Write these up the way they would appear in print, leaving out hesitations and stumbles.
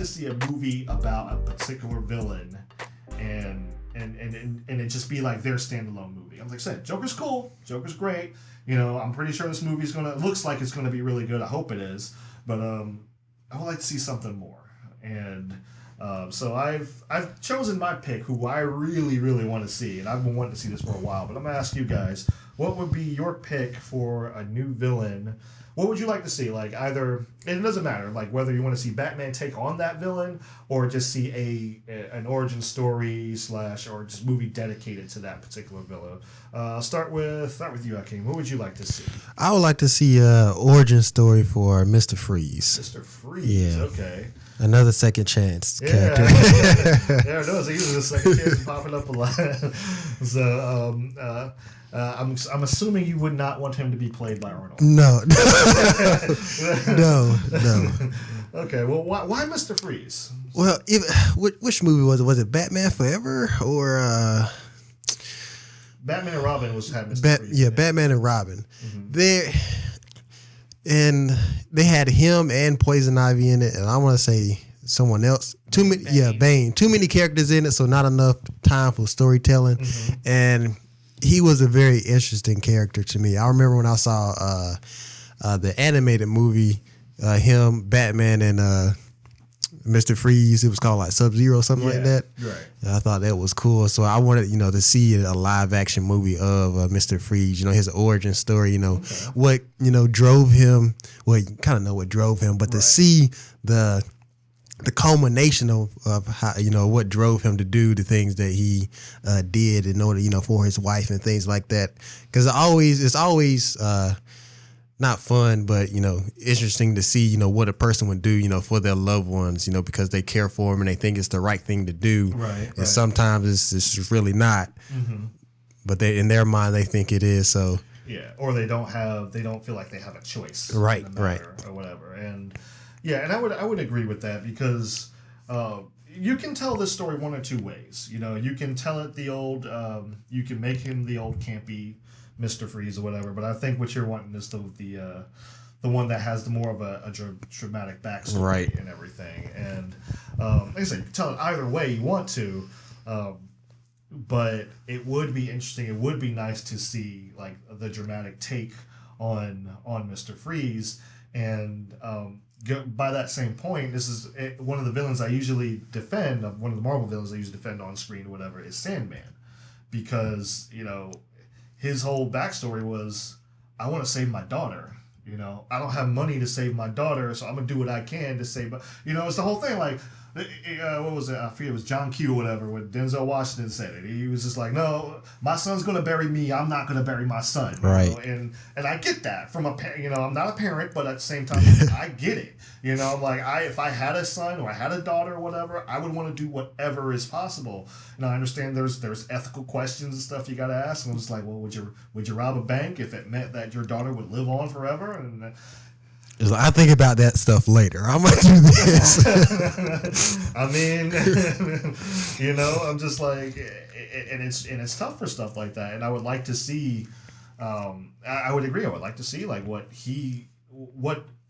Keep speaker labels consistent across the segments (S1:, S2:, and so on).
S1: to see a movie about a particular villain, and it just be like their standalone movie. I'm like I said, Joker's cool, Joker's great. You know, I'm pretty sure this movie's looks like it's gonna be really good. I hope it is, but I would like to see something more. And so I've chosen my pick, who I really, really want to see, and I've been wanting to see this for a while. But I'm gonna ask you guys, what would be your pick for a new villain? What would you like to see? Like, either, and it doesn't matter, like whether you want to see Batman take on that villain or just see an origin story / or just movie dedicated to that particular villain. I'll start with you, Hakeem. What would you like to see?
S2: I would like to see an origin story for Mr. Freeze.
S1: Mr. Freeze,
S2: yeah.
S1: Okay.
S2: Another second chance character.
S1: Yeah, no, so he's a second chance popping up a lot. So, I'm assuming you would not want him to be played by Arnold.
S2: No. No.
S1: Okay, well, why Mr. Freeze?
S2: Well, which movie was it? Was it Batman Forever or
S1: Batman and Robin had Mr. Freeze?
S2: Yeah, Batman and Robin. And they had him and Poison Ivy in it, and I want to say someone else. Too many, Bane. Bane. Too many characters in it, so not enough time for storytelling. And he was a very interesting character to me. I remember when I saw the animated movie, him, Batman, and Mr. Freeze. It was called like Sub-Zero, something like that.
S1: Right.
S2: And I thought that was cool. So I wanted, to see a live action movie of Mr. Freeze. His origin story. What drove him. Well, you kind of know what drove him, but to see the culmination of how what drove him to do the things that he did in order for his wife and things like that. Because it's always not fun, but interesting to see what a person would do for their loved ones, because they care for them and they think it's the right thing to do.
S1: Right.
S2: And sometimes it's really not. But in their mind they think it is. So
S1: yeah, or they don't feel like they have a choice.
S2: Right.
S1: Or whatever. And yeah, and I would agree with that, because you can tell this story one or two ways. You can tell it the old, you can make him the old campy Mr. Freeze or whatever, but I think what you're wanting is the one that has the more of a dramatic backstory and everything. And like I said, you can tell it either way you want to, but it would be interesting. It would be nice to see like the dramatic take on Mr. Freeze. And by that same point, this is one of the villains I usually defend. One of the Marvel villains I usually defend on screen or whatever is Sandman, because his whole backstory was, I want to save my daughter. I don't have money to save my daughter, so I'm gonna do what I can to save. But it's the whole thing. Like, what was it? I forget. It was John Q or whatever. When Denzel Washington said it, he was just like, "No, my son's gonna bury me. I'm not gonna bury my son."
S2: Right.
S1: And I get that from a parent. I'm not a parent, but at the same time, I get it. I'm like, if I had a son or I had a daughter or whatever, I would want to do whatever is possible. I understand there's ethical questions and stuff you got to ask. And I'm just like, well, would you rob a bank if it meant that your daughter would live on forever? And
S2: I think about that stuff later. I'm gonna do this.
S1: I mean, I'm just like, and it's tough for stuff like that. And I would like to see, I would agree. I would like to see like what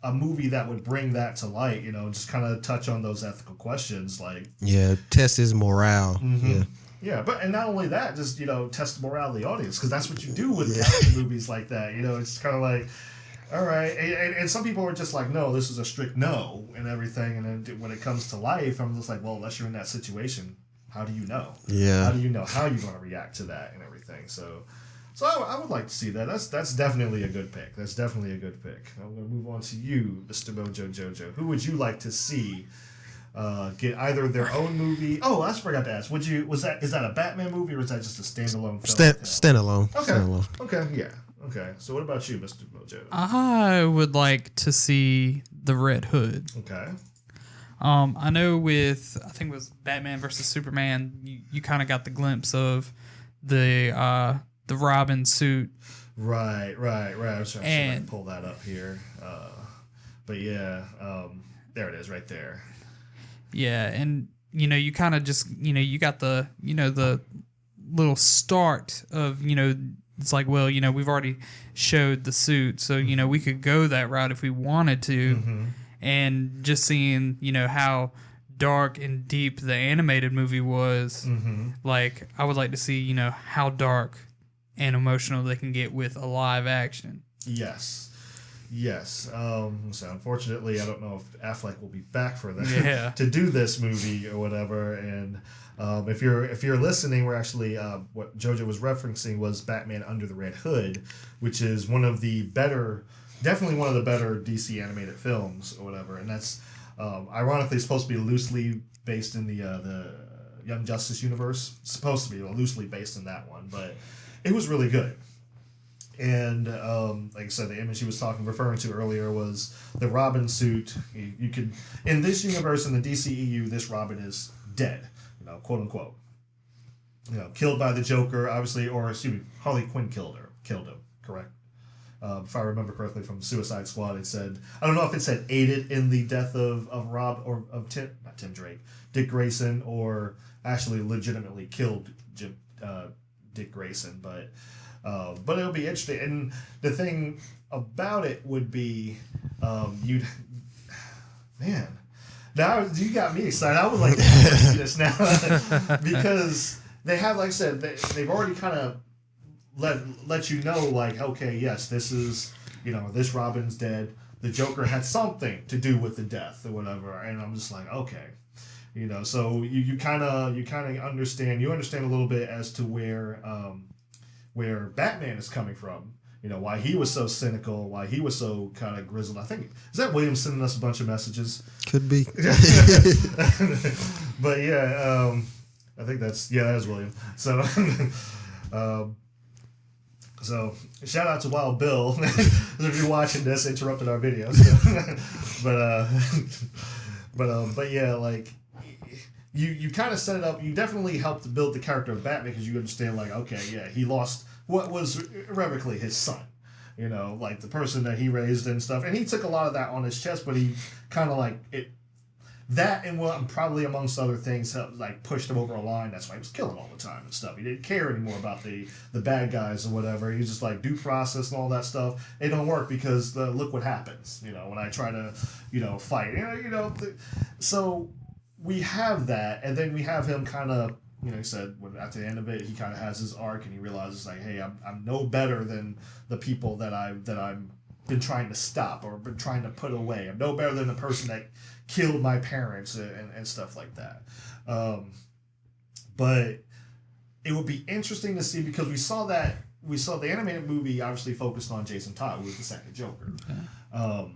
S1: a movie that would bring that to light. Just kind of touch on those ethical questions, like
S2: test his morale.
S1: Yeah, and not only that, just test the morale of the audience, because that's what you do with action movies like that. It's kind of like, all right, and some people are just like, no, this is a strict no and everything. And then when it comes to life, I'm just like, well, unless you're in that situation, how do you know?
S2: Yeah.
S1: How do you know how you're going to react to that and everything? So I would like to see that. That's definitely a good pick. That's definitely a good pick. I'm going to move on to you, Mr. Mojo Jojo. Who would you like to see get either their own movie? Oh, I forgot to ask. Is that a Batman movie or is that just a standalone film?
S2: Standalone.
S1: Okay.
S2: Standalone.
S1: Okay. Yeah. Okay. So what about you, Mr. Mojo?
S3: I would like to see the Red Hood.
S1: Okay.
S3: I know I think it was Batman versus Superman, you kind of got the glimpse of the Robin suit. Right.
S1: I was trying to see if I can pull that up here. But yeah, there it is right there.
S3: Yeah, and you kind of just you got the the little start of it's like, well, we've already showed the suit, so we could go that route if we wanted to. And just seeing how dark and deep the animated movie was, like I would like to see, you know, how dark and emotional they can get with a live action.
S1: Yes. So unfortunately, I don't know if Affleck will be back for that to do this movie or whatever. And if you're listening, we're actually what Jojo was referencing was Batman Under the Red Hood, which is definitely one of the better DC animated films or whatever. And that's ironically supposed to be loosely based in the Young Justice universe. It's supposed to be loosely based in that one, but it was really good. And like I said, the image he was referring to earlier was the Robin suit. You could, in this universe, in the DCEU, this Robin is dead, you know, quote unquote. You know, killed by the Joker, obviously, or excuse me, Harley Quinn killed him, correct? If I remember correctly from Suicide Squad, it said, I don't know if it said aided in the death of not Tim Drake, Dick Grayson, or actually legitimately killed Dick Grayson, but it'll be interesting. And the thing about it would be, now you got me excited. I would like to see this now because they have, like I said, they've already kind of let you know, like, okay, yes, this is, you know, this Robin's dead. The Joker had something to do with the death or whatever, and I'm just like, okay. You know, so you kind of understand a little bit as to where Batman is coming from. You know, why he was so cynical, why he was so kind of grizzled. I think, is that William sending us a bunch of messages?
S2: Could be.
S1: But yeah, I think that is William. So, so shout out to Wild Bill if you're watching this, interrupted our videos. But yeah, like. You kind of set it up. You definitely helped to build the character of Batman because you understand, like, okay, yeah, he lost what was irrevocably his son, you know, like the person that he raised and stuff. And he took a lot of that on his chest, but he kind of like it. That and what probably amongst other things helped, like, pushed him over a line. That's why he was killing all the time and stuff. He didn't care anymore about the bad guys or whatever. He was just like due process and all that stuff. It don't work because look what happens, you know, when I try to, you know, fight. So. We have that, and then we have him kind of, you know, he said at the end of it, he kind of has his arc, and he realizes, like, hey, I'm no better than the people that I've been trying to stop or been trying to put away. I'm no better than the person that killed my parents and stuff like that. But it would be interesting to see because we saw the animated movie obviously focused on Jason Todd, who was the second Joker. Okay.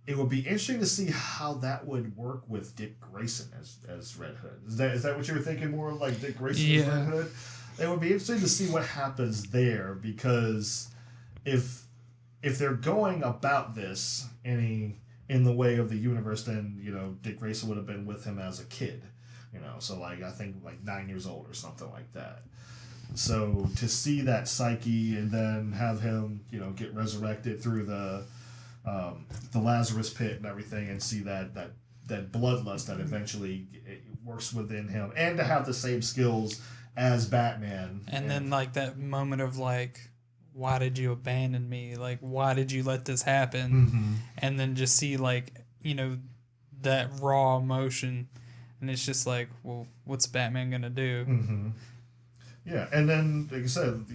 S1: It would be interesting to see how that would work with Dick Grayson as Red Hood. Is that what you were thinking, more of like Dick Grayson as Red Hood? It would be interesting to see what happens there because if they're going about this in the way of the universe, then, you know, Dick Grayson would have been with him as a kid, you know, so like I think like 9 years old or something like that. So to see that psyche and then have him, you know, get resurrected through the Lazarus pit and everything, and see that bloodlust that eventually it works within him, and to have the same skills as Batman,
S3: and then like that moment of like, why did you abandon me? Like, why did you let this happen? Mm-hmm. And then just see, like, you know, that raw emotion, and it's just like, well, what's Batman gonna do?
S1: Mm-hmm. Yeah, and then like I said,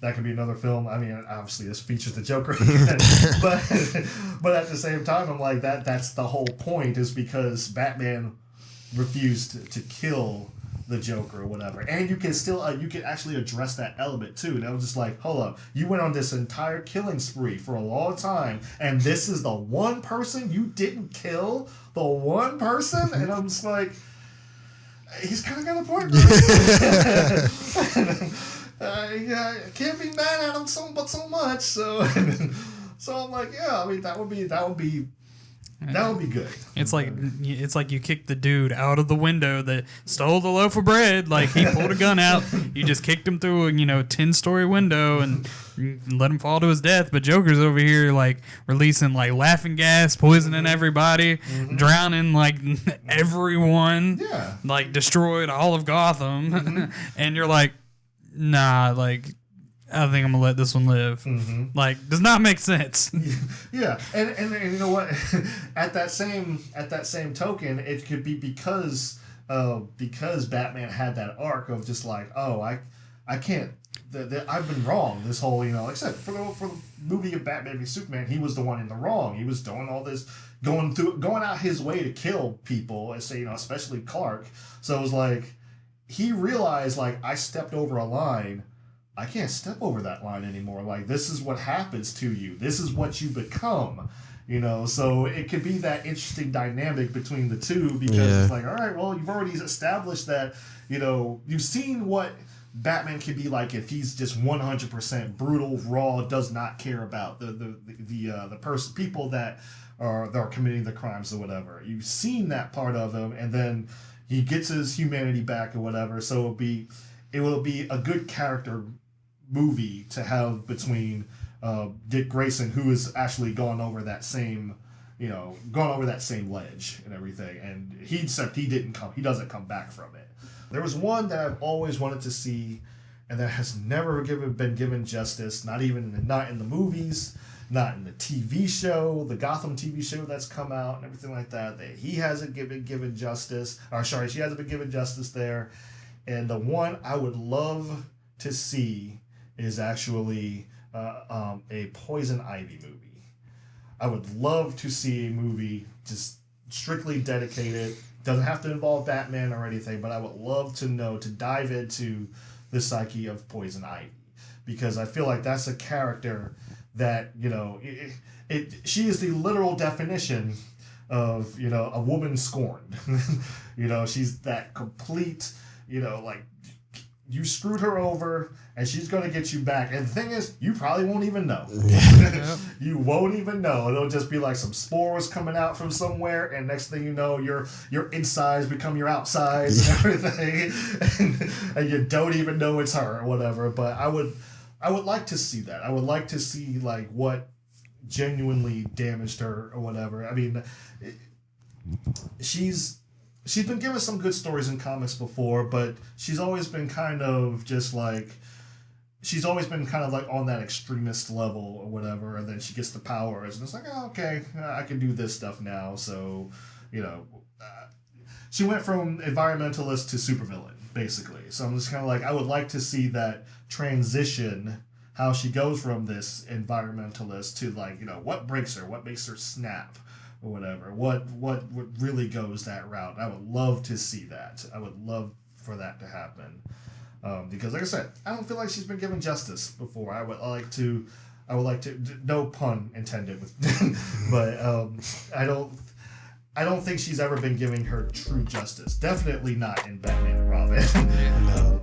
S1: that could be another film. I mean, obviously this features the Joker, but at the same time, I'm like that's the whole point, is because Batman refused to kill the Joker or whatever, and you can still you can actually address that element too. And I was just like, hold up, you went on this entire killing spree for a long time, and this is the one person you didn't kill, the one person, and I'm just like, he's kind of got a point. I can't be mad at him so much. So I'm like, yeah, I mean that would be good.
S3: It's like you kicked the dude out of the window that stole the loaf of bread. Like, he pulled a gun out, you just kicked him through a 10-story window and let him fall to his death. But Joker's over here like releasing like laughing gas, poisoning everybody, drowning like everyone, like destroyed all of Gotham, and you're like, nah, like I think I'm gonna let this one live.
S1: Mm-hmm.
S3: Like, does not make sense.
S1: Yeah, and you know what? at that same token, it could be because Batman had that arc of just like, oh, I can't. I've been wrong this whole, like I said, for the movie of Batman v Superman, he was the one in the wrong. He was doing all this, going out his way to kill people, and say, especially Clark. So it was like he realized, like, I stepped over a line. I can't step over that line anymore. Like, this is what happens to you. This is what you become. So it could be that interesting dynamic between the two, because it's like, all right, well, you've already established that, you've seen what Batman can be like if he's just 100% brutal, raw, does not care about the people that are committing the crimes or whatever. You've seen that part of him, and then he gets his humanity back or whatever. So it will be a good character movie to have between Dick Grayson, who has actually gone over that same ledge and everything, and he doesn't come back from it. There was one that I've always wanted to see, and that has never been given justice. Not in the movies, not in the TV show, the Gotham TV show that's come out and everything like that. That he hasn't been given justice. She hasn't been given justice there. And the one I would love to see is actually a Poison Ivy movie. I would love to see a movie just strictly dedicated. Doesn't have to involve Batman or anything, but I would love to dive into the psyche of Poison Ivy, because I feel like that's a character that, she is the literal definition of, a woman scorned. She's that complete, like, you screwed her over and she's going to get you back. And the thing is, you probably won't even know. You won't even know. It'll just be like some spores coming out from somewhere, and next thing you know, your insides become your outsides and everything. and you don't even know it's her or whatever. But I would like to see that. I would like to see, like, what genuinely damaged her or whatever. I mean, she's been given some good stories in comics before, but she's always been kind of like on that extremist level or whatever, and then she gets the powers, and it's like, oh, okay, I can do this stuff now. So, she went from environmentalist to supervillain, basically. So I'm just kind of like, I would like to see that transition, how she goes from this environmentalist to, like, what breaks her, what makes her snap, or whatever, what really goes that route. I would love to see that. I would love for that to happen, because, like I said, I don't feel like she's been given justice before. I would like to, no pun intended with, but I don't think she's ever been giving her true justice. Definitely not in Batman and Robin.
S2: No.